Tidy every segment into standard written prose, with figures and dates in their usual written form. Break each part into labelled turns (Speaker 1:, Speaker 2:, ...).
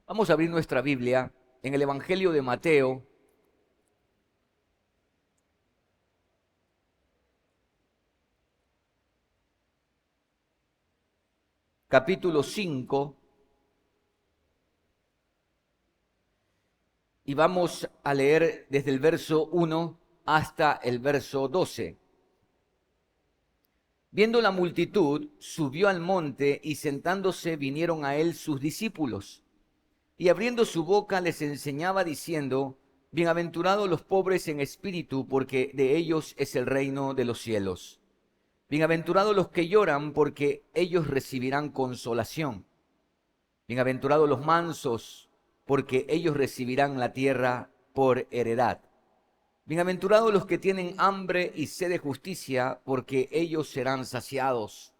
Speaker 1: Vamos a abrir nuestra Biblia en el Evangelio de Mateo, capítulo 5, y vamos a leer desde el verso 1 hasta el verso 12. Viendo la multitud, subió al monte y sentándose vinieron a él sus discípulos. Y abriendo su boca les enseñaba diciendo: Bienaventurados los pobres en espíritu, porque de ellos es el reino de los cielos. Bienaventurados los que lloran, porque ellos recibirán consolación. Bienaventurados los mansos, porque ellos recibirán la tierra por heredad. Bienaventurados los que tienen hambre y sed de justicia, porque ellos serán saciados.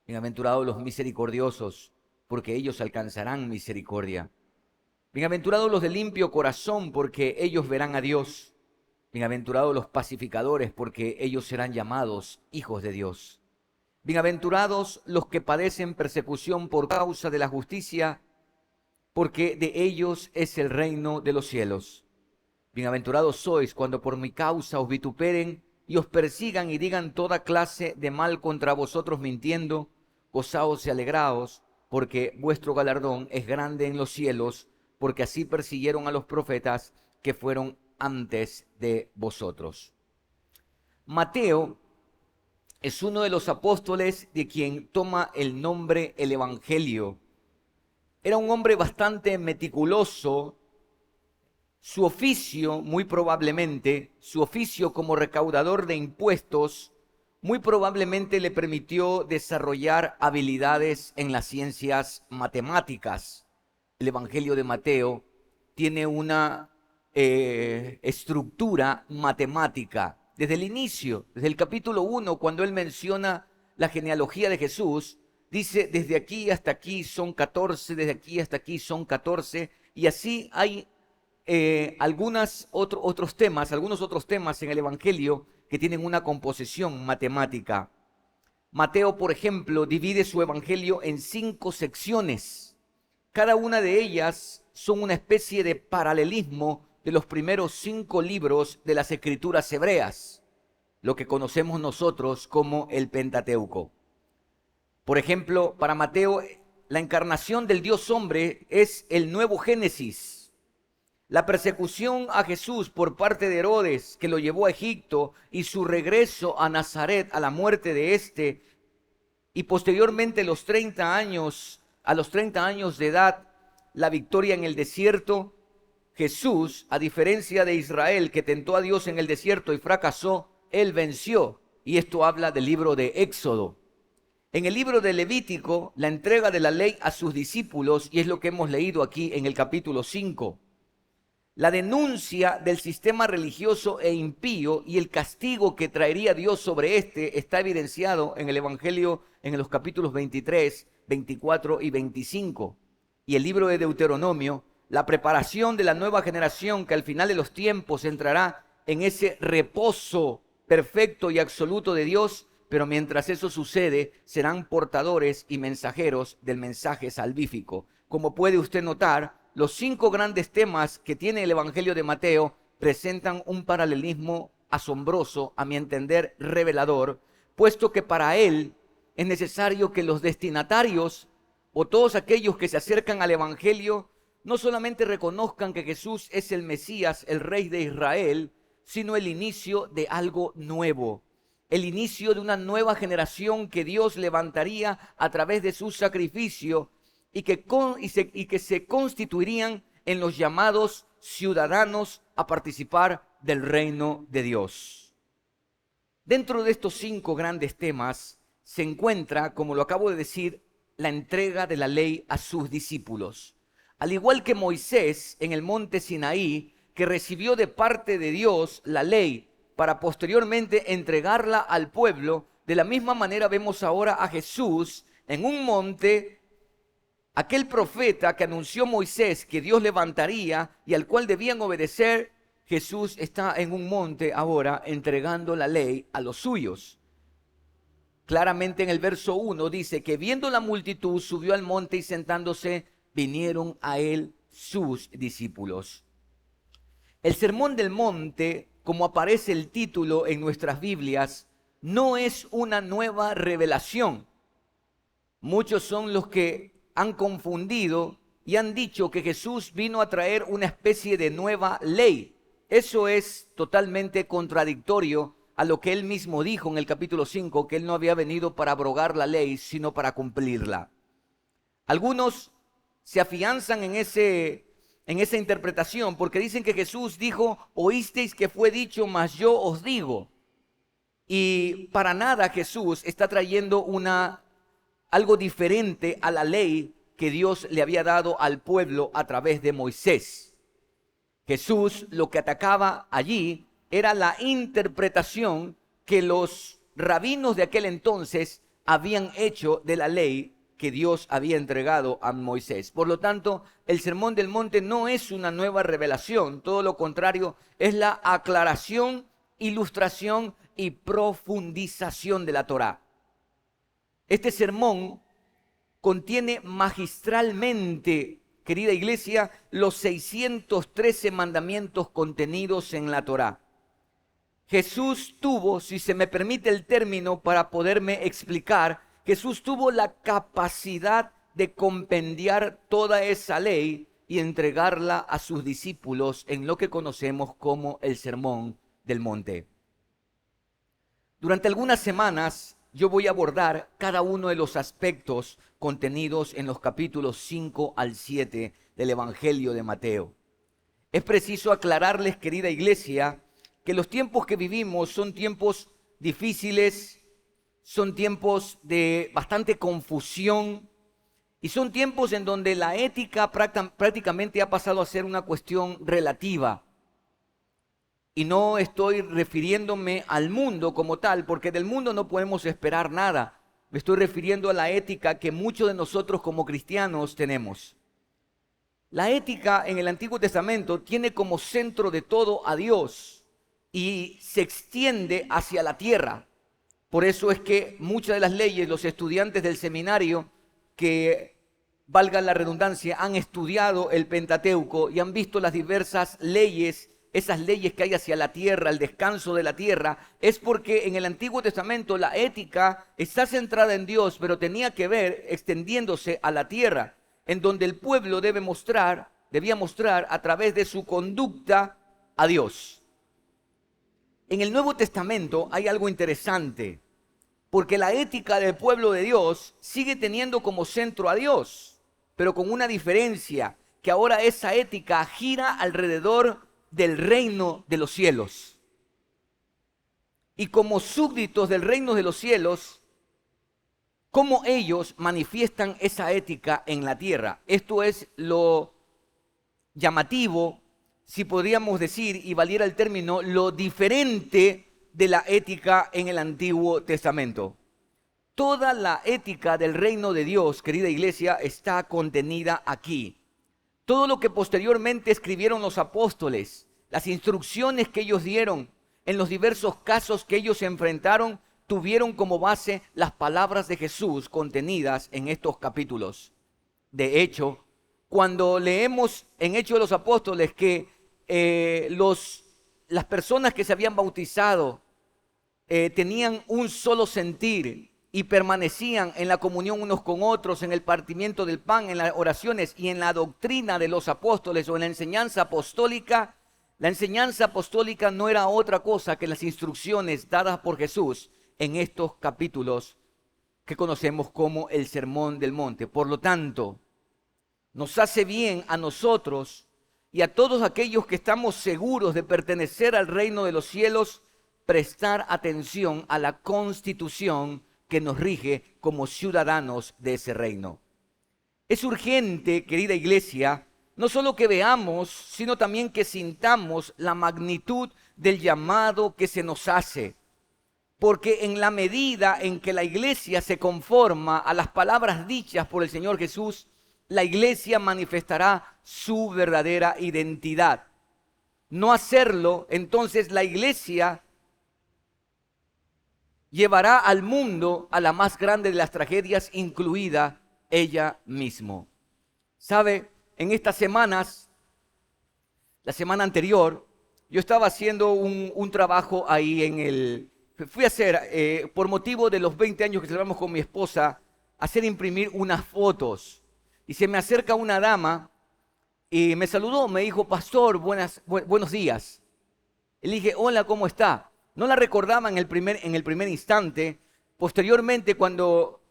Speaker 1: Bienaventurados los misericordiosos, porque ellos alcanzarán misericordia. Bienaventurados los de limpio corazón, porque ellos verán a Dios. Bienaventurados los pacificadores, porque ellos serán llamados hijos de Dios. Bienaventurados los que padecen persecución por causa de la justicia, porque de ellos es el reino de los cielos. Bienaventurados sois cuando por mi causa os vituperen y os persigan y digan toda clase de mal contra vosotros mintiendo. Gozaos y alegraos, porque vuestro galardón es grande en los cielos, porque así persiguieron a los profetas que fueron antes de vosotros. Mateo es uno de los apóstoles de quien toma el nombre el Evangelio. Era un hombre bastante meticuloso. Su oficio, muy probablemente, su oficio como recaudador de impuestos, muy probablemente le permitió desarrollar habilidades en las ciencias matemáticas. El Evangelio de Mateo tiene una estructura matemática. Desde el inicio, desde el capítulo 1, cuando él menciona la genealogía de Jesús, dice: desde aquí hasta aquí son 14, desde aquí hasta aquí son 14, y así hay algunos otros temas en el Evangelio que tienen una composición matemática. Mateo, por ejemplo, divide su Evangelio en 5 secciones. Cada una de ellas son una especie de paralelismo de los primeros 5 libros de las Escrituras hebreas, lo que conocemos nosotros como el Pentateuco. Por ejemplo, para Mateo, la encarnación del Dios hombre es el nuevo Génesis. La persecución a Jesús por parte de Herodes, que lo llevó a Egipto, y su regreso a Nazaret a la muerte de éste, y posteriormente a los 30 años de edad, la victoria en el desierto. Jesús, a diferencia de Israel, que tentó a Dios en el desierto y fracasó, él venció. Y esto habla del libro de Éxodo. En el libro de Levítico, la entrega de la ley a sus discípulos, y es lo que hemos leído aquí en el capítulo 5. La denuncia del sistema religioso e impío y el castigo que traería Dios sobre este está evidenciado en el Evangelio en los capítulos 23, 24 y 25. Y el libro de Deuteronomio, la preparación de la nueva generación que al final de los tiempos entrará en ese reposo perfecto y absoluto de Dios, pero mientras eso sucede serán portadores y mensajeros del mensaje salvífico. Como puede usted notar, los 5 grandes temas que tiene el Evangelio de Mateo presentan un paralelismo asombroso, a mi entender revelador, puesto que para él es necesario que los destinatarios o todos aquellos que se acercan al Evangelio no solamente reconozcan que Jesús es el Mesías, el Rey de Israel, sino el inicio de algo nuevo, el inicio de una nueva generación que Dios levantaría a través de su sacrificio, y que se constituirían en los llamados ciudadanos a participar del reino de Dios. Dentro de estos 5 grandes temas se encuentra, como lo acabo de decir, la entrega de la ley a sus discípulos. Al igual que Moisés en el monte Sinaí, que recibió de parte de Dios la ley para posteriormente entregarla al pueblo, de la misma manera vemos ahora a Jesús en un monte. Aquel profeta que anunció Moisés que Dios levantaría y al cual debían obedecer, Jesús está en un monte ahora entregando la ley a los suyos. Claramente en el verso 1 dice que viendo la multitud subió al monte y sentándose vinieron a él sus discípulos. El Sermón del Monte, como aparece el título en nuestras Biblias, no es una nueva revelación. Muchos son los que han confundido y han dicho que Jesús vino a traer una especie de nueva ley. Eso es totalmente contradictorio a lo que él mismo dijo en el capítulo 5, que él no había venido para abrogar la ley, sino para cumplirla. Algunos se afianzan en esa interpretación porque dicen que Jesús dijo: oísteis que fue dicho, mas yo os digo. Y para nada Jesús está trayendo algo diferente a la ley que Dios le había dado al pueblo a través de Moisés. Jesús lo que atacaba allí era la interpretación que los rabinos de aquel entonces habían hecho de la ley que Dios había entregado a Moisés. Por lo tanto, el Sermón del Monte no es una nueva revelación, todo lo contrario, es la aclaración, ilustración y profundización de la Torá. Este sermón contiene magistralmente, querida iglesia, los 613 mandamientos contenidos en la Torá. Jesús tuvo, si se me permite el término para poderme explicar, Jesús tuvo la capacidad de compendiar toda esa ley y entregarla a sus discípulos en lo que conocemos como el Sermón del Monte. Durante algunas semanas yo voy a abordar cada uno de los aspectos contenidos en los capítulos 5 al 7 del Evangelio de Mateo. Es preciso aclararles, querida iglesia, que los tiempos que vivimos son tiempos difíciles, son tiempos de bastante confusión y son tiempos en donde la ética prácticamente ha pasado a ser una cuestión relativa. Y no estoy refiriéndome al mundo como tal, porque del mundo no podemos esperar nada. Me estoy refiriendo a la ética que muchos de nosotros como cristianos tenemos. La ética en el Antiguo Testamento tiene como centro de todo a Dios y se extiende hacia la tierra. Por eso es que muchas de las leyes, los estudiantes del seminario, que valga la redundancia, han estudiado el Pentateuco y han visto las diversas leyes, esas leyes que hay hacia la tierra, el descanso de la tierra, es porque en el Antiguo Testamento la ética está centrada en Dios, pero tenía que ver extendiéndose a la tierra, en donde el pueblo debía mostrar a través de su conducta a Dios. En el Nuevo Testamento hay algo interesante, porque la ética del pueblo de Dios sigue teniendo como centro a Dios, pero con una diferencia, que ahora esa ética gira alrededor del reino de los cielos. Y como súbditos del reino de los cielos, ¿cómo ellos manifiestan esa ética en la tierra? Esto es lo llamativo, si podríamos decir, y valiera el término, lo diferente de la ética en el Antiguo Testamento. Toda la ética del reino de Dios, querida iglesia, está contenida aquí. Todo lo que posteriormente escribieron los apóstoles, las instrucciones que ellos dieron en los diversos casos que ellos se enfrentaron, tuvieron como base las palabras de Jesús contenidas en estos capítulos. De hecho, cuando leemos en Hechos de los Apóstoles que las personas que se habían bautizado tenían un solo sentir y permanecían en la comunión unos con otros, en el partimiento del pan, en las oraciones y en la doctrina de los apóstoles o en la enseñanza apostólica no era otra cosa que las instrucciones dadas por Jesús en estos capítulos que conocemos como el Sermón del Monte. Por lo tanto, nos hace bien a nosotros y a todos aquellos que estamos seguros de pertenecer al reino de los cielos, prestar atención a la constitución que nos rige como ciudadanos de ese reino. Es urgente, querida iglesia, no solo que veamos, sino también que sintamos la magnitud del llamado que se nos hace. Porque en la medida en que la iglesia se conforma a las palabras dichas por el Señor Jesús, la iglesia manifestará su verdadera identidad. No hacerlo, entonces la iglesia llevará al mundo a la más grande de las tragedias, incluida ella misma. ¿Sabe? en estas semanas, la semana anterior, yo estaba haciendo un trabajo ahí fui a hacer, por motivo de los 20 años que celebramos con mi esposa, hacer imprimir unas fotos. Y se me acerca una dama y me saludó, me dijo, pastor, buenos días. Y le dije, hola, ¿cómo está? No la recordaba en el primer instante. Posteriormente, cuando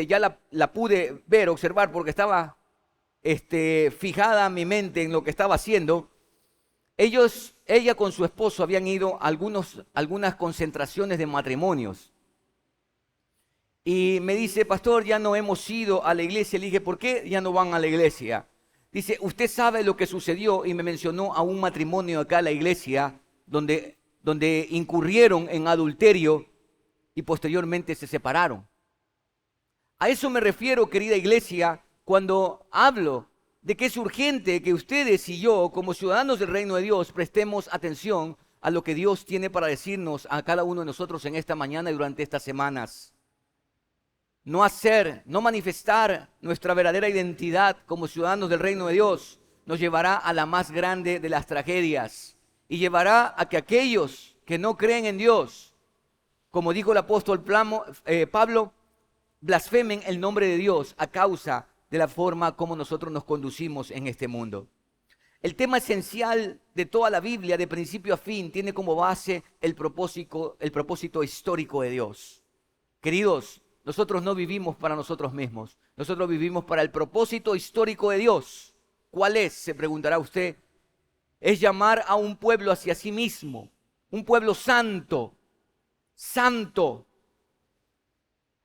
Speaker 1: ya la pude ver, observar, porque estaba fijada mi mente en lo que estaba haciendo, ella con su esposo habían ido a algunas concentraciones de matrimonios. Y me dice, pastor, ya no hemos ido a la iglesia. Le dije, ¿por qué ya no van a la iglesia? Dice, usted sabe lo que sucedió, y me mencionó a un matrimonio acá en la iglesia donde incurrieron en adulterio y posteriormente se separaron. A eso me refiero, querida iglesia, cuando hablo de que es urgente que ustedes y yo, como ciudadanos del reino de Dios, prestemos atención a lo que Dios tiene para decirnos a cada uno de nosotros en esta mañana y durante estas semanas. No manifestar nuestra verdadera identidad como ciudadanos del reino de Dios nos llevará a la más grande de las tragedias y llevará a que aquellos que no creen en Dios, como dijo el apóstol Pablo, blasfemen el nombre de Dios a causa de la forma como nosotros nos conducimos en este mundo. El tema esencial de toda la Biblia, de principio a fin, tiene como base el propósito histórico de Dios. Queridos, nosotros no vivimos para nosotros mismos. Nosotros vivimos para el propósito histórico de Dios. ¿Cuál es? Se preguntará usted. Es llamar a un pueblo hacia sí mismo. Un pueblo santo,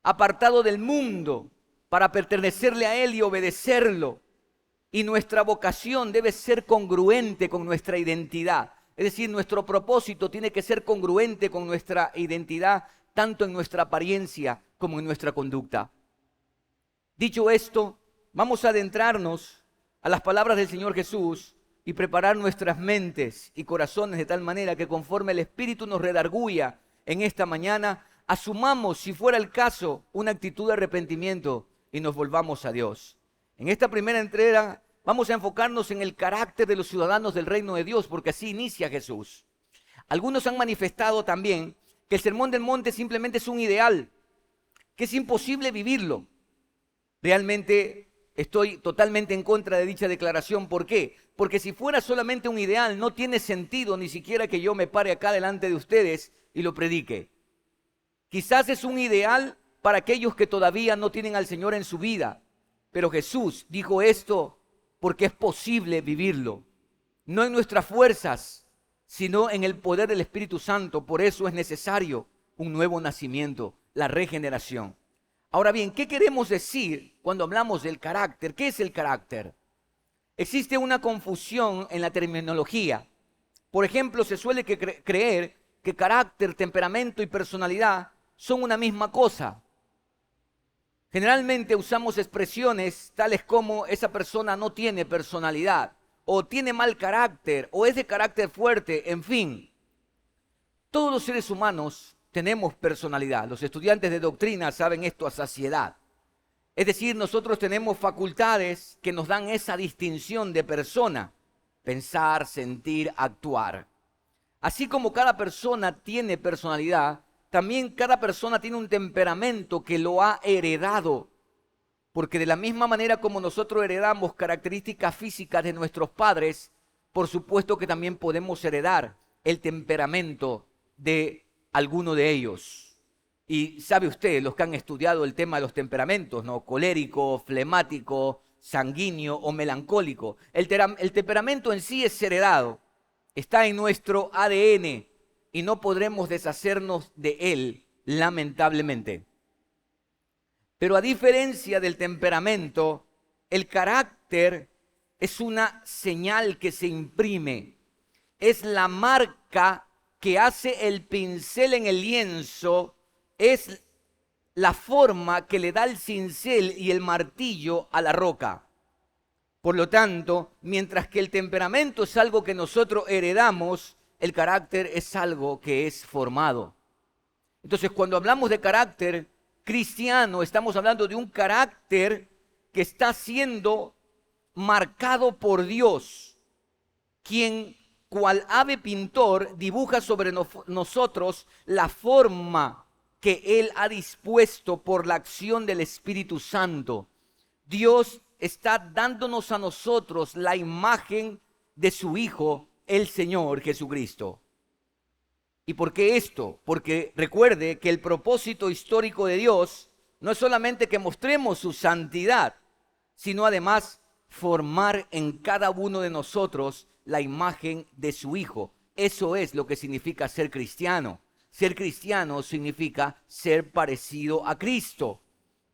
Speaker 1: apartado del mundo, para pertenecerle a Él y obedecerlo. Y nuestra vocación debe ser congruente con nuestra identidad. Es decir, nuestro propósito tiene que ser congruente con nuestra identidad, tanto en nuestra apariencia como en nuestra conducta. Dicho esto, vamos a adentrarnos a las palabras del Señor Jesús y preparar nuestras mentes y corazones de tal manera que conforme el Espíritu nos redarguya en esta mañana, asumamos, si fuera el caso, una actitud de arrepentimiento y nos volvamos a Dios. En esta primera entrega vamos a enfocarnos en el carácter de los ciudadanos del reino de Dios, porque así inicia Jesús. Algunos han manifestado también que el Sermón del Monte simplemente es un ideal, que es imposible vivirlo. Realmente estoy totalmente en contra de dicha declaración. ¿Por qué? Porque si fuera solamente un ideal, no tiene sentido ni siquiera que yo me pare acá delante de ustedes y lo predique. Quizás es un ideal para aquellos que todavía no tienen al Señor en su vida, pero Jesús dijo esto porque es posible vivirlo, no en nuestras fuerzas, sino en el poder del Espíritu Santo. Por eso es necesario un nuevo nacimiento, la regeneración. Ahora bien, ¿qué queremos decir cuando hablamos del carácter? ¿Qué es el carácter? Existe una confusión en la terminología. Por ejemplo, se suele creer que carácter, temperamento y personalidad son una misma cosa. Generalmente usamos expresiones tales como esa persona no tiene personalidad, o tiene mal carácter, o es de carácter fuerte, en fin. Todos los seres humanos tenemos personalidad. Los estudiantes de doctrina saben esto a saciedad. Es decir, nosotros tenemos facultades que nos dan esa distinción de persona: pensar, sentir, actuar. Así como cada persona tiene personalidad, también cada persona tiene un temperamento que lo ha heredado. Porque de la misma manera como nosotros heredamos características físicas de nuestros padres, por supuesto que también podemos heredar el temperamento de alguno de ellos. Y sabe usted, los que han estudiado el tema de los temperamentos, ¿no? Colérico, flemático, sanguíneo o melancólico. El temperamento en sí es heredado, está en nuestro ADN y no podremos deshacernos de él, lamentablemente. Pero a diferencia del temperamento, el carácter es una señal que se imprime. Es la marca que hace el pincel en el lienzo, es la forma que le da el cincel y el martillo a la roca. Por lo tanto, mientras que el temperamento es algo que nosotros heredamos, el carácter es algo que es formado. Entonces, cuando hablamos de carácter cristiano, estamos hablando de un carácter que está siendo marcado por Dios, quien, cual ave pintor, dibuja sobre nosotros la forma que Él ha dispuesto por la acción del Espíritu Santo. Dios está dándonos a nosotros la imagen de su Hijo, el Señor Jesucristo. ¿Y por qué esto? Porque recuerde que el propósito histórico de Dios no es solamente que mostremos su santidad, sino además formar en cada uno de nosotros la imagen de su Hijo. Eso es lo que significa ser cristiano. Ser cristiano significa ser parecido a Cristo.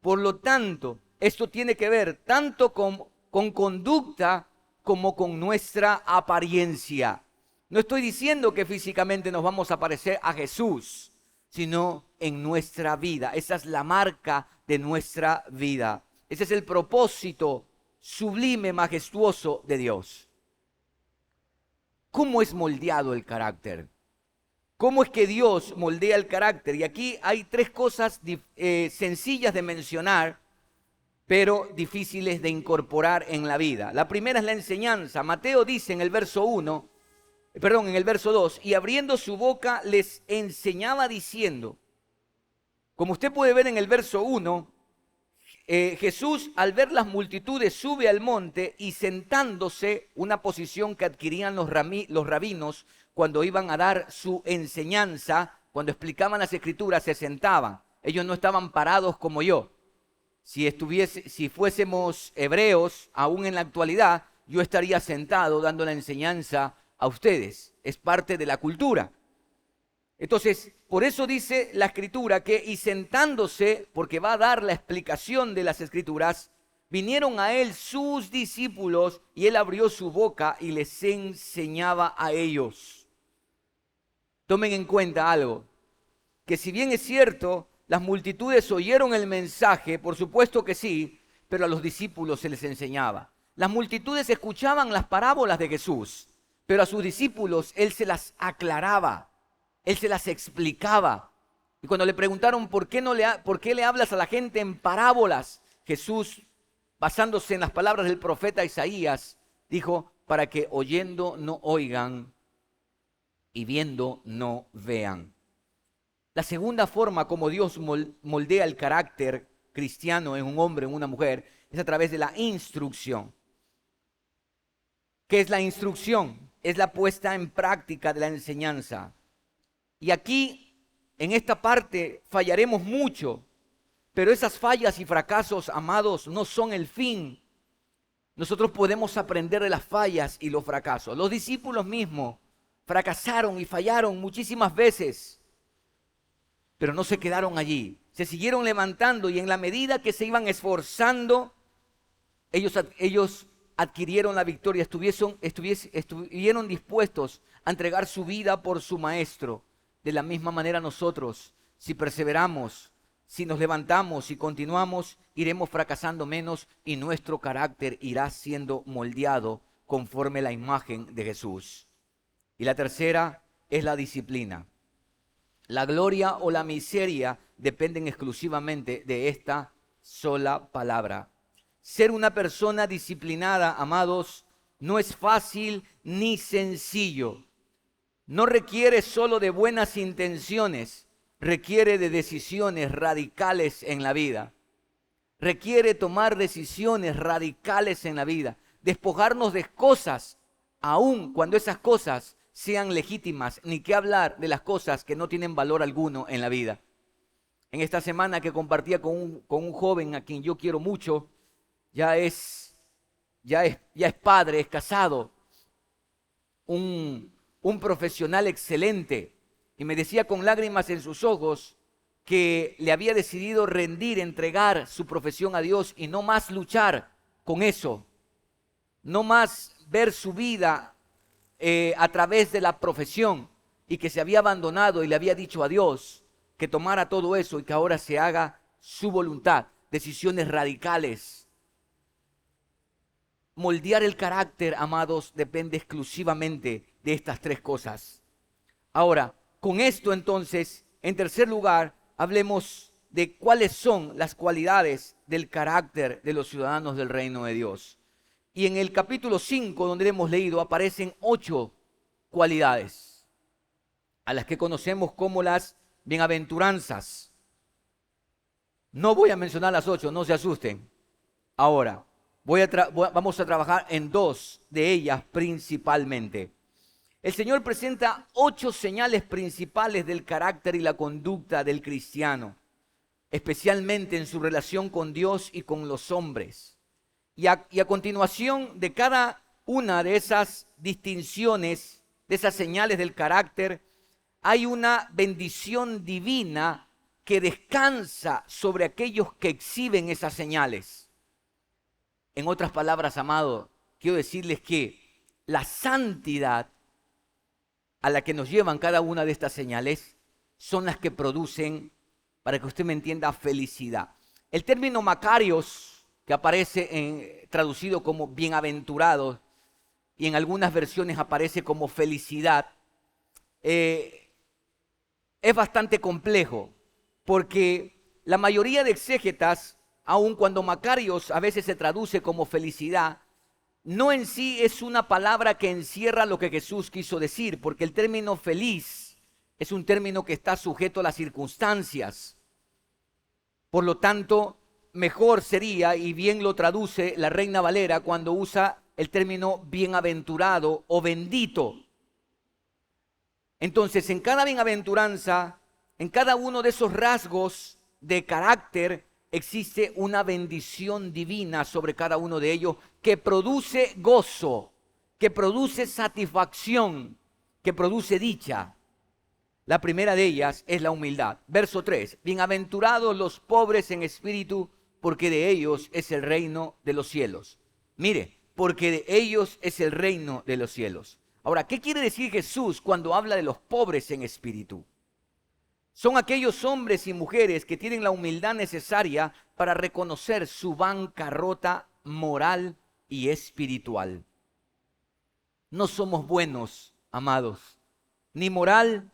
Speaker 1: Por lo tanto, esto tiene que ver tanto con conducta como con nuestra apariencia. No estoy diciendo que físicamente nos vamos a parecer a Jesús, sino en nuestra vida. Esa es la marca de nuestra vida. Ese es el propósito sublime, majestuoso de Dios. ¿Cómo es moldeado el carácter? ¿Cómo es que Dios moldea el carácter? Y aquí hay tres cosas sencillas de mencionar, pero difíciles de incorporar en la vida. La primera es la enseñanza. Mateo dice en el verso 2, y abriendo su boca les enseñaba diciendo. Como usted puede ver en el verso 1, Jesús, al ver las multitudes, sube al monte y sentándose, una posición que adquirían los rabinos cuando iban a dar su enseñanza, cuando explicaban las escrituras, se sentaban. Ellos no estaban parados como yo. Si fuésemos hebreos, aún en la actualidad, yo estaría sentado dando la enseñanza a ustedes. Es parte de la cultura. Entonces, por eso dice la escritura que, y sentándose, porque va a dar la explicación de las escrituras, vinieron a él sus discípulos y él abrió su boca y les enseñaba a ellos. Tomen en cuenta algo, que si bien es cierto, las multitudes oyeron el mensaje, por supuesto que sí, pero a los discípulos se les enseñaba. Las multitudes escuchaban las parábolas de Jesús, pero a sus discípulos él se las aclaraba, él se las explicaba. Y cuando le preguntaron por qué le hablas a la gente en parábolas, Jesús, basándose en las palabras del profeta Isaías, dijo, para que oyendo no oigan y viendo no vean. La segunda forma como Dios moldea el carácter cristiano en un hombre, en una mujer, es a través de la instrucción. ¿Qué es la instrucción? Es la puesta en práctica de la enseñanza. Y aquí, en esta parte, fallaremos mucho, pero esas fallas y fracasos, amados, no son el fin. Nosotros podemos aprender de las fallas y los fracasos. Los discípulos mismos fracasaron y fallaron muchísimas veces, pero no se quedaron allí. Se siguieron levantando y en la medida que se iban esforzando, ellos adquirieron la victoria, estuvieron dispuestos a entregar su vida por su maestro. De la misma manera nosotros, si perseveramos, si nos levantamos y continuamos, iremos fracasando menos y nuestro carácter irá siendo moldeado conforme la imagen de Jesús. Y la tercera es la disciplina. La gloria o la miseria dependen exclusivamente de esta sola palabra. Ser una persona disciplinada, amados, no es fácil ni sencillo. No requiere solo de buenas intenciones, requiere de decisiones radicales en la vida. Requiere tomar decisiones radicales en la vida, despojarnos de cosas, aun cuando esas cosas sean legítimas, ni qué hablar de las cosas que no tienen valor alguno en la vida. En esta semana que compartía con un joven a quien yo quiero mucho, ya es padre, es casado, un profesional excelente, y me decía con lágrimas en sus ojos que le había decidido entregar su profesión a Dios y no más luchar con eso, no más ver su vida a través de la profesión, y que se había abandonado y le había dicho a Dios que tomara todo eso y que ahora se haga su voluntad. Decisiones radicales. Moldear el carácter, amados, depende exclusivamente de estas tres cosas. Ahora, con esto entonces, en tercer lugar, hablemos de cuáles son las cualidades del carácter de los ciudadanos del reino de Dios. Y en el capítulo 5, donde hemos leído, aparecen 8 cualidades, a las que conocemos como las bienaventuranzas. No voy a mencionar las 8, no se asusten. Ahora, vamos a trabajar en 2 de ellas principalmente. El Señor presenta 8 señales principales del carácter y la conducta del cristiano, especialmente en su relación con Dios y con los hombres. Y a continuación de cada una de esas distinciones, de esas señales del carácter, hay una bendición divina que descansa sobre aquellos que exhiben esas señales. En otras palabras, amado, quiero decirles que la santidad a la que nos llevan cada una de estas señales son las que producen, para que usted me entienda, felicidad. El término Macarios, que aparece traducido como bienaventurados, y en algunas versiones aparece como felicidad, es bastante complejo, porque la mayoría de exégetas, aun cuando Macarios a veces se traduce como felicidad, no en sí es una palabra que encierra lo que Jesús quiso decir, porque el término feliz es un término que está sujeto a las circunstancias. Por lo tanto, mejor sería, y bien lo traduce la Reina Valera cuando usa el término bienaventurado o bendito. Entonces, en cada bienaventuranza, en cada uno de esos rasgos de carácter, existe una bendición divina sobre cada uno de ellos que produce gozo, que produce satisfacción, que produce dicha. La primera de ellas es la humildad. Verso 3. Bienaventurados los pobres en espíritu, porque de ellos es el reino de los cielos. Mire, porque de ellos es el reino de los cielos. Ahora, ¿qué quiere decir Jesús cuando habla de los pobres en espíritu? Son aquellos hombres y mujeres que tienen la humildad necesaria para reconocer su bancarrota moral y espiritual. No somos buenos, amados, ni moral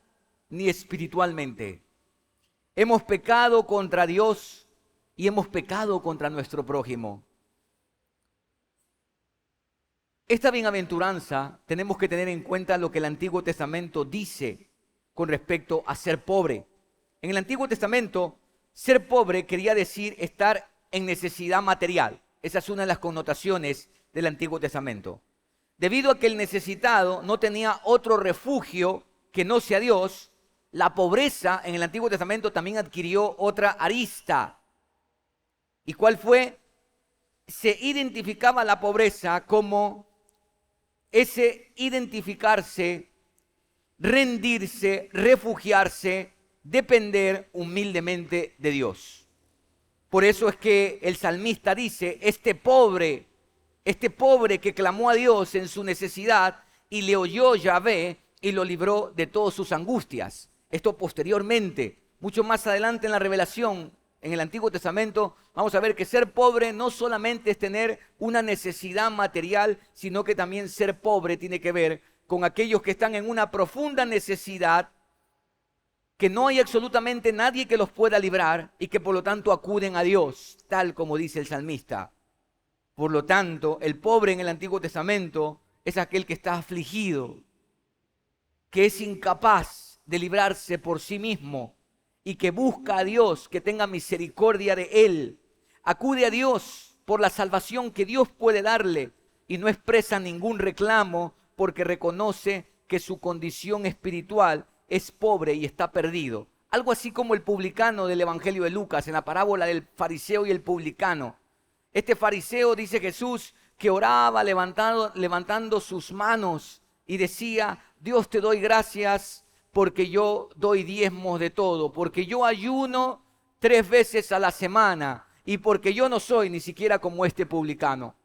Speaker 1: ni espiritualmente. Hemos pecado contra Dios y hemos pecado contra nuestro prójimo. Esta bienaventuranza tenemos que tener en cuenta lo que el Antiguo Testamento dice con respecto a ser pobre. En el Antiguo Testamento, ser pobre quería decir estar en necesidad material. Esa es una de las connotaciones del Antiguo Testamento. Debido a que el necesitado no tenía otro refugio que no sea Dios, la pobreza en el Antiguo Testamento también adquirió otra arista. ¿Y cuál fue? Se identificaba la pobreza como ese identificarse, rendirse, refugiarse, depender humildemente de Dios. Por eso es que el salmista dice, este pobre que clamó a Dios en su necesidad y le oyó Yahvé y lo libró de todas sus angustias. Esto posteriormente, mucho más adelante en la revelación, en el Antiguo Testamento, vamos a ver que ser pobre no solamente es tener una necesidad material, sino que también ser pobre tiene que ver con aquellos que están en una profunda necesidad, que no hay absolutamente nadie que los pueda librar y que por lo tanto acuden a Dios, tal como dice el salmista. Por lo tanto, el pobre en el Antiguo Testamento es aquel que está afligido, que es incapaz de librarse por sí mismo y que busca a Dios, que tenga misericordia de él. Acude a Dios por la salvación que Dios puede darle y no expresa ningún reclamo porque reconoce que su condición espiritual es pobre y está perdido. Algo así como el publicano del Evangelio de Lucas, en la parábola del fariseo y el publicano. Este fariseo, dice Jesús, que oraba levantando sus manos y decía, Dios, te doy gracias porque yo doy diezmos de todo, porque yo ayuno 3 veces a la semana y porque yo no soy ni siquiera como este publicano.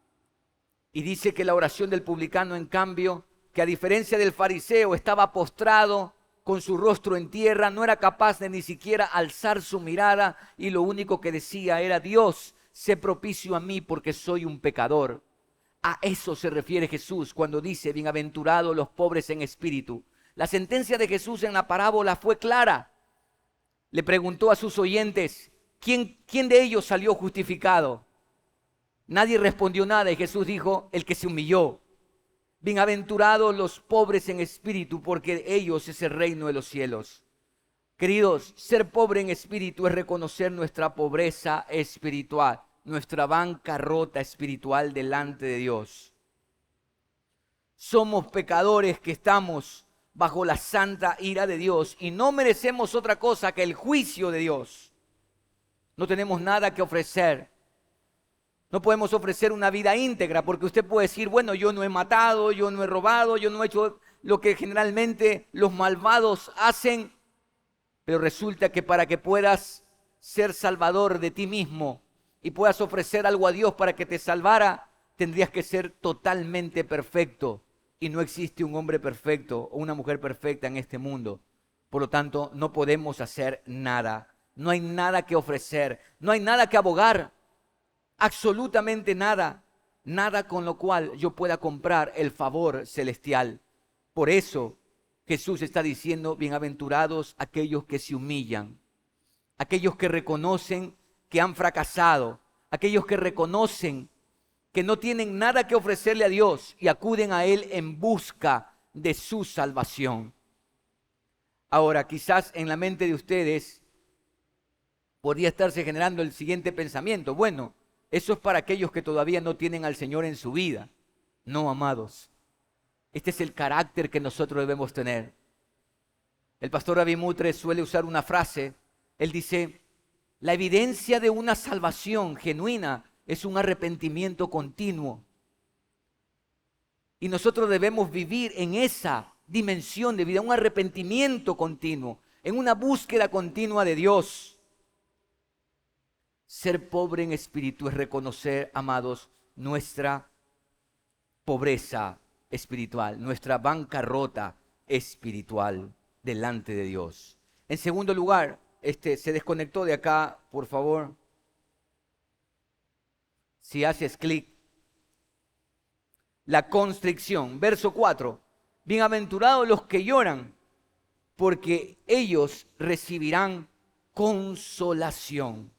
Speaker 1: Y dice que la oración del publicano, en cambio, que a diferencia del fariseo estaba postrado con su rostro en tierra, no era capaz de ni siquiera alzar su mirada y lo único que decía era, Dios, sé propicio a mí porque soy un pecador. A eso se refiere Jesús cuando dice, bienaventurados los pobres en espíritu. La sentencia de Jesús en la parábola fue clara. Le preguntó a sus oyentes, ¿quién de ellos salió justificado? Nadie respondió nada y Jesús dijo, el que se humilló. Bienaventurados los pobres en espíritu, porque ellos es el reino de los cielos. Queridos, ser pobre en espíritu es reconocer nuestra pobreza espiritual, nuestra bancarrota espiritual delante de Dios. Somos pecadores que estamos bajo la santa ira de Dios y no merecemos otra cosa que el juicio de Dios. No tenemos nada que ofrecer. No podemos ofrecer una vida íntegra porque usted puede decir, bueno, yo no he matado, yo no he robado, yo no he hecho lo que generalmente los malvados hacen, pero resulta que para que puedas ser salvador de ti mismo y puedas ofrecer algo a Dios para que te salvara, tendrías que ser totalmente perfecto y no existe un hombre perfecto o una mujer perfecta en este mundo. Por lo tanto, no podemos hacer nada, no hay nada que ofrecer, no hay nada que abogar. Absolutamente nada, nada con lo cual yo pueda comprar el favor celestial. Por eso Jesús está diciendo, bienaventurados aquellos que se humillan, aquellos que reconocen que han fracasado, aquellos que reconocen que no tienen nada que ofrecerle a Dios y acuden a Él en busca de su salvación. Ahora, quizás en la mente de ustedes podría estarse generando el siguiente pensamiento, bueno, eso es para aquellos que todavía no tienen al Señor en su vida. No, amados. Este es el carácter que nosotros debemos tener. El pastor Ravi Mutre suele usar una frase. Él dice, la evidencia de una salvación genuina es un arrepentimiento continuo. Y nosotros debemos vivir en esa dimensión de vida, un arrepentimiento continuo, en una búsqueda continua de Dios. Ser pobre en espíritu es reconocer, amados, nuestra pobreza espiritual, nuestra bancarrota espiritual delante de Dios. En segundo lugar, se desconectó de acá, por favor. Si haces clic. La constricción, verso 4. Bienaventurados los que lloran, porque ellos recibirán consolación.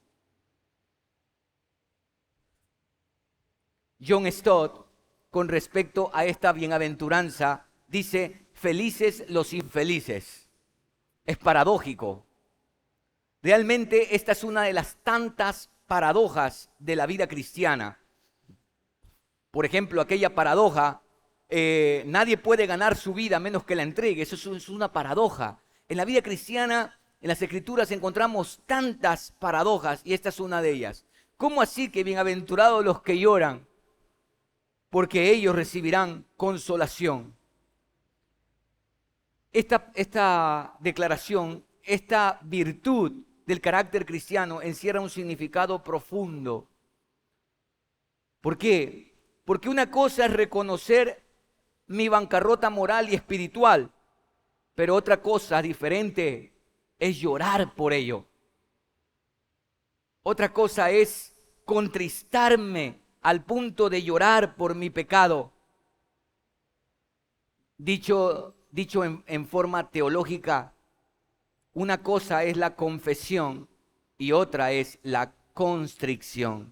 Speaker 1: John Stott, con respecto a esta bienaventuranza, dice, felices los infelices. Es paradójico. Realmente esta es una de las tantas paradojas de la vida cristiana. Por ejemplo, aquella paradoja, nadie puede ganar su vida a menos que la entregue. Eso es una paradoja. En la vida cristiana, en las Escrituras encontramos tantas paradojas y esta es una de ellas. ¿Cómo así que bienaventurados los que lloran? Porque ellos recibirán consolación. Esta declaración, esta virtud del carácter cristiano encierra un significado profundo. ¿Por qué? Porque una cosa es reconocer mi bancarrota moral y espiritual, pero otra cosa diferente es llorar por ello. Otra cosa es contristarme al punto de llorar por mi pecado. Dicho en forma teológica, una cosa es la confesión y otra es la constricción.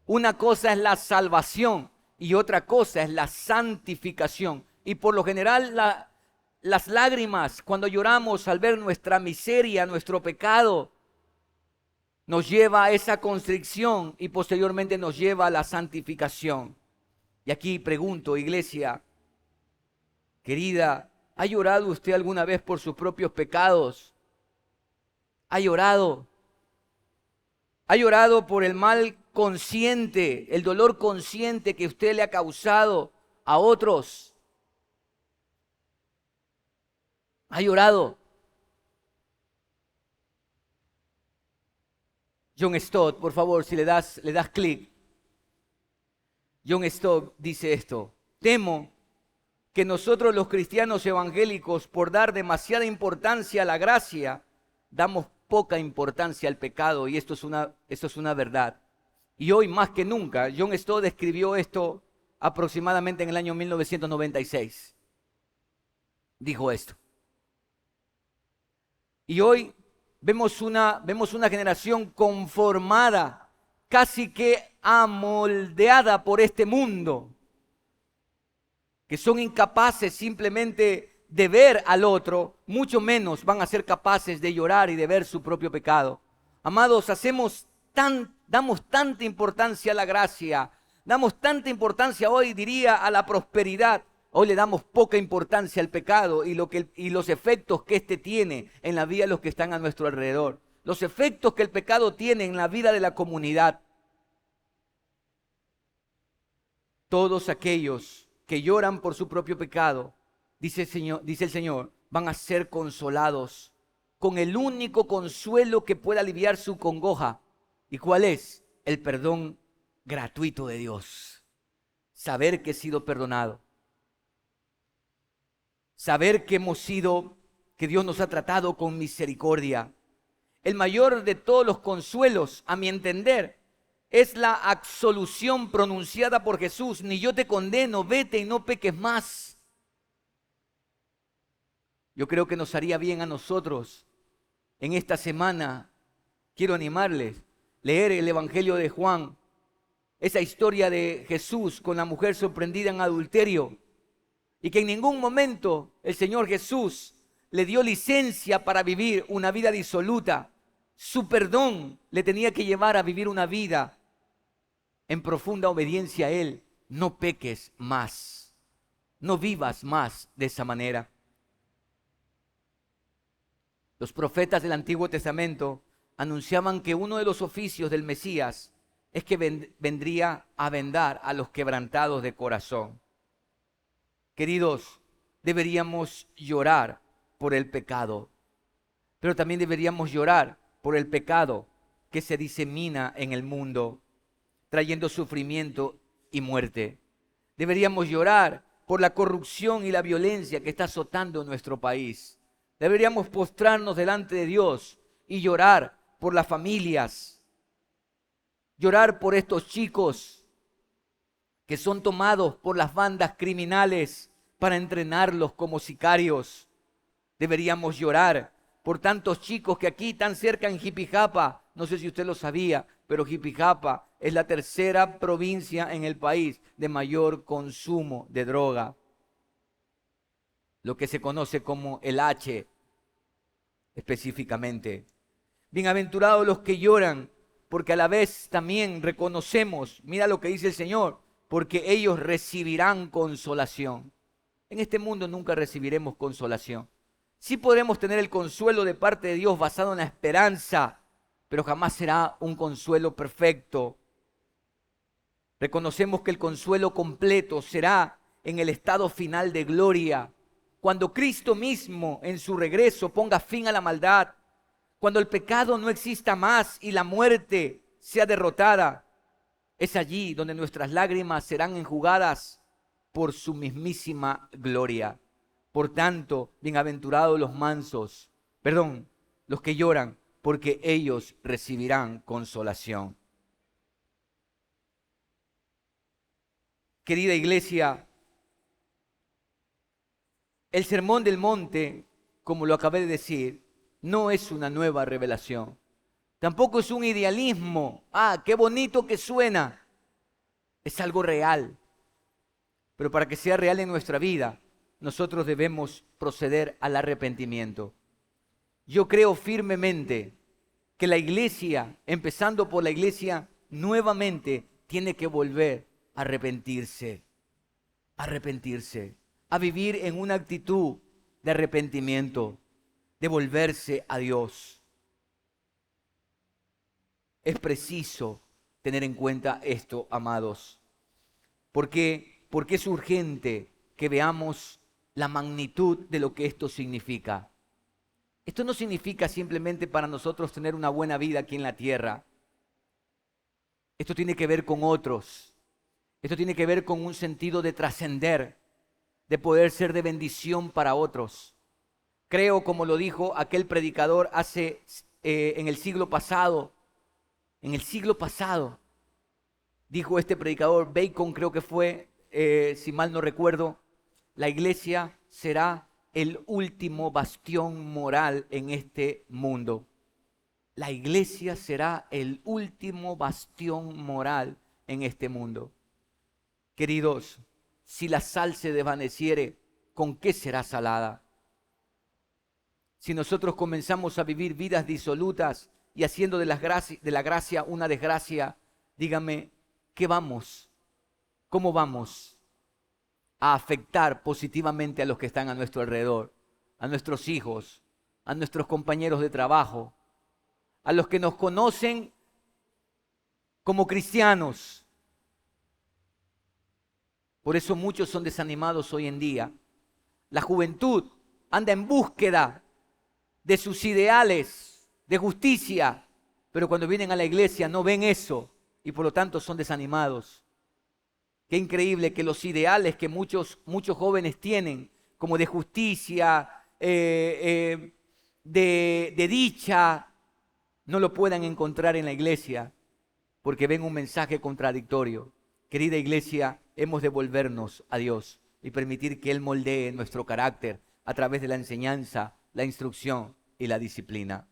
Speaker 1: Una cosa es la salvación y otra cosa es la santificación. Y por lo general las lágrimas cuando lloramos al ver nuestra miseria, nuestro pecado, nos lleva a esa constricción y posteriormente nos lleva a la santificación. Y aquí pregunto, iglesia, querida, ¿ha llorado usted alguna vez por sus propios pecados? ¿Ha llorado? ¿Ha llorado por el mal consciente, el dolor consciente que usted le ha causado a otros? ¿Ha llorado? John Stott, por favor, si le das clic. John Stott dice esto: temo que nosotros los cristianos evangélicos, por dar demasiada importancia a la gracia, damos poca importancia al pecado, y esto es una verdad. Y hoy más que nunca, John Stott escribió esto aproximadamente en el año 1996. Dijo esto. Y hoy vemos una generación conformada casi que amoldeada por este mundo, que son incapaces simplemente de ver al otro, mucho menos van a ser capaces de llorar y de ver su propio pecado. Amados, damos tanta importancia a la gracia, damos tanta importancia hoy, diría, a la prosperidad. Hoy le damos poca importancia al pecado y los efectos que éste tiene en la vida de los que están a nuestro alrededor. Los efectos que el pecado tiene en la vida de la comunidad. Todos aquellos que lloran por su propio pecado, dice el Señor, van a ser consolados con el único consuelo que pueda aliviar su congoja. ¿Y cuál es? El perdón gratuito de Dios. Saber que he sido perdonado. Saber que que Dios nos ha tratado con misericordia. El mayor de todos los consuelos, a mi entender, es la absolución pronunciada por Jesús. Ni yo te condeno, vete y no peques más. Yo creo que nos haría bien a nosotros en esta semana, quiero animarles, leer el Evangelio de Juan, esa historia de Jesús con la mujer sorprendida en adulterio, y que en ningún momento el Señor Jesús le dio licencia para vivir una vida disoluta. Su perdón le tenía que llevar a vivir una vida en profunda obediencia a Él. No peques más, no vivas más de esa manera. Los profetas del Antiguo Testamento anunciaban que uno de los oficios del Mesías es que vendría a vendar a los quebrantados de corazón. Queridos, deberíamos llorar por el pecado, pero también deberíamos llorar por el pecado que se disemina en el mundo, trayendo sufrimiento y muerte. Deberíamos llorar por la corrupción y la violencia que está azotando nuestro país. Deberíamos postrarnos delante de Dios y llorar por las familias, llorar por estos chicos que son tomados por las bandas criminales para entrenarlos como sicarios. Deberíamos llorar por tantos chicos que aquí tan cerca en Jipijapa, no sé si usted lo sabía, pero Jipijapa es la tercera provincia en el país de mayor consumo de droga, lo que se conoce como el H específicamente. Bienaventurados los que lloran, porque a la vez también reconocemos, mira lo que dice el Señor, porque ellos recibirán consolación. En este mundo nunca recibiremos consolación. Sí podremos tener el consuelo de parte de Dios basado en la esperanza, pero jamás será un consuelo perfecto. Reconocemos que el consuelo completo será en el estado final de gloria, cuando Cristo mismo en su regreso ponga fin a la maldad, cuando el pecado no exista más y la muerte sea derrotada. Es allí donde nuestras lágrimas serán enjugadas por su mismísima gloria. Por tanto, bienaventurados los mansos, los que lloran, porque ellos recibirán consolación. Querida iglesia, el Sermón del Monte, como lo acabé de decir, no es una nueva revelación. Tampoco es un idealismo. Qué bonito que suena. Es algo real. Pero para que sea real en nuestra vida, nosotros debemos proceder al arrepentimiento. Yo creo firmemente que la iglesia, empezando por la iglesia, nuevamente tiene que volver a arrepentirse, a vivir en una actitud de arrepentimiento, de volverse a Dios. Es preciso tener en cuenta esto, amados, porque es urgente que veamos la magnitud de lo que esto significa. Esto no significa simplemente para nosotros tener una buena vida aquí en la tierra. Esto tiene que ver con otros. Esto tiene que ver con un sentido de trascender, de poder ser de bendición para otros. Creo, como lo dijo aquel predicador en el siglo pasado, dijo este predicador, Bacon creo que fue, si mal no recuerdo, la iglesia será el último bastión moral en este mundo. la iglesia será el último bastión moral en este mundo. Queridos, si la sal se desvaneciere, ¿con qué será salada? Si nosotros comenzamos a vivir vidas disolutas y haciendo de la gracia una desgracia, dígame, ¿qué vamos? ¿Cómo vamos a afectar positivamente a los que están a nuestro alrededor? A nuestros hijos, a nuestros compañeros de trabajo, a los que nos conocen como cristianos. Por eso muchos son desanimados hoy en día. La juventud anda en búsqueda de sus ideales de justicia, pero cuando vienen a la iglesia no ven eso y por lo tanto son desanimados. Qué increíble que los ideales que muchos jóvenes tienen, como de justicia, de dicha, no lo puedan encontrar en la iglesia porque ven un mensaje contradictorio. Querida iglesia, hemos de volvernos a Dios y permitir que Él moldee nuestro carácter a través de la enseñanza, la instrucción y la disciplina.